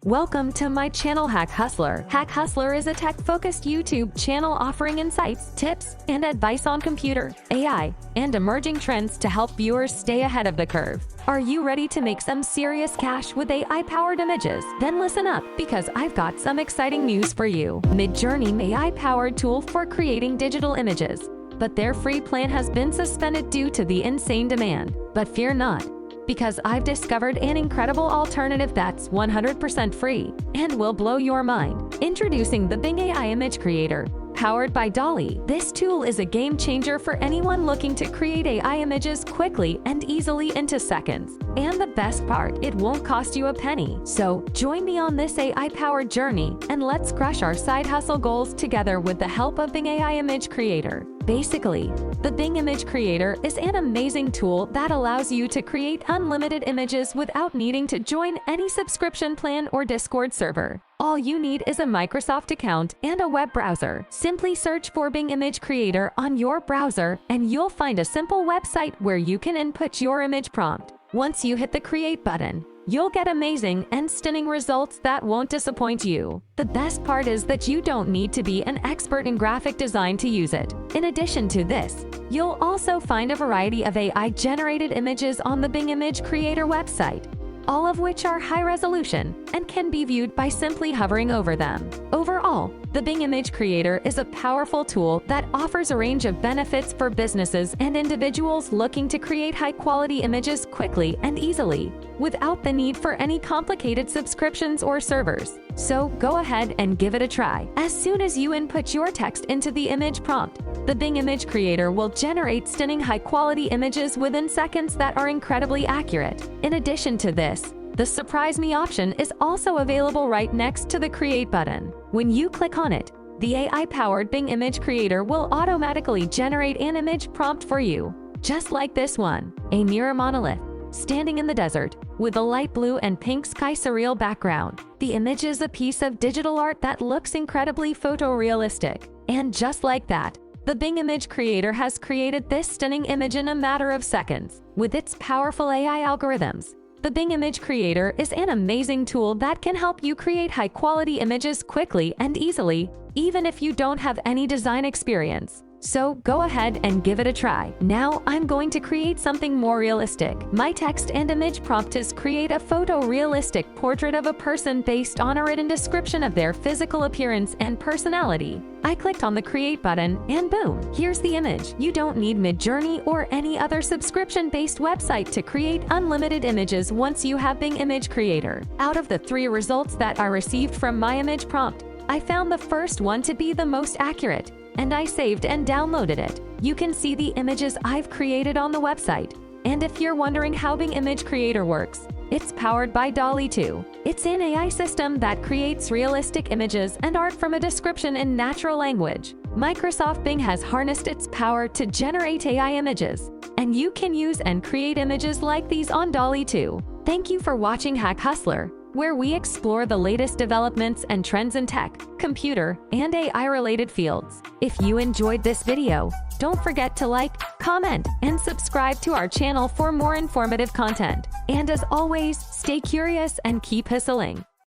Welcome to my channel Hack Hustler. Hack Hustler is a tech-focused YouTube channel offering insights, tips, and advice on computer, AI, and emerging trends to help viewers stay ahead of the curve. Are you ready to make some serious cash with AI-powered images? Then listen up, because I've got some exciting news for you. Midjourney, AI-powered tool for creating digital images, but their free plan has been suspended due to the insane demand. But fear not, because I've discovered an incredible alternative that's 100% free and will blow your mind. Introducing the Bing AI Image Creator, powered by DALL-E. This tool is a game changer for anyone looking to create AI images quickly and easily into seconds. And the best part, it won't cost you a penny. So join me on this AI-powered journey and let's crush our side hustle goals together with the help of Bing AI Image Creator. Basically, the Bing Image Creator is an amazing tool that allows you to create unlimited images without needing to join any subscription plan or Discord server. All you need is a Microsoft account and a web browser. Simply search for Bing Image Creator on your browser and you'll find a simple website where you can input your image prompt. Once you hit the Create button, you'll get amazing and stunning results that won't disappoint you. The best part is that you don't need to be an expert in graphic design to use it. In addition to this, you'll also find a variety of AI-generated images on the Bing Image Creator website, all of which are high resolution and can be viewed by simply hovering over them. Overall, the Bing Image Creator is a powerful tool that offers a range of benefits for businesses and individuals looking to create high-quality images quickly and easily, without the need for any complicated subscriptions or servers. So go ahead and give it a try. As soon as you input your text into the image prompt, the Bing Image Creator will generate stunning high-quality images within seconds that are incredibly accurate. In addition to this, the Surprise Me option is also available right next to the Create button. When you click on it, the AI-powered Bing Image Creator will automatically generate an image prompt for you, just like this one. A mirror monolith standing in the desert, with a light blue and pink sky surreal background. The image is a piece of digital art that looks incredibly photorealistic. And just like that, the Bing Image Creator has created this stunning image in a matter of seconds. With its powerful AI algorithms, the Bing Image Creator is an amazing tool that can help you create high-quality images quickly and easily, even if you don't have any design experience. So go ahead and give it a try. Now I'm going to create something more realistic. My text and image prompt is create a photorealistic portrait of a person based on a written description of their physical appearance and personality. I clicked on the Create button and boom, here's the image. You don't need Midjourney or any other subscription-based website to create unlimited images once you have Bing Image Creator. Out of the 3 results that I received from my image prompt, I found the first one to be the most accurate, and I saved and downloaded it. You can see the images I've created on the website. And if you're wondering how Bing Image Creator works, it's powered by DALL-E 2. It's an AI system that creates realistic images and art from a description in natural language. Microsoft Bing has harnessed its power to generate AI images, and you can use and create images like these on DALL-E 2. Thank you for watching Hack Hustler, where we explore the latest developments and trends in tech, computer, and AI-related fields. If you enjoyed this video, don't forget to like, comment, and subscribe to our channel for more informative content. And as always, stay curious and keep hustling.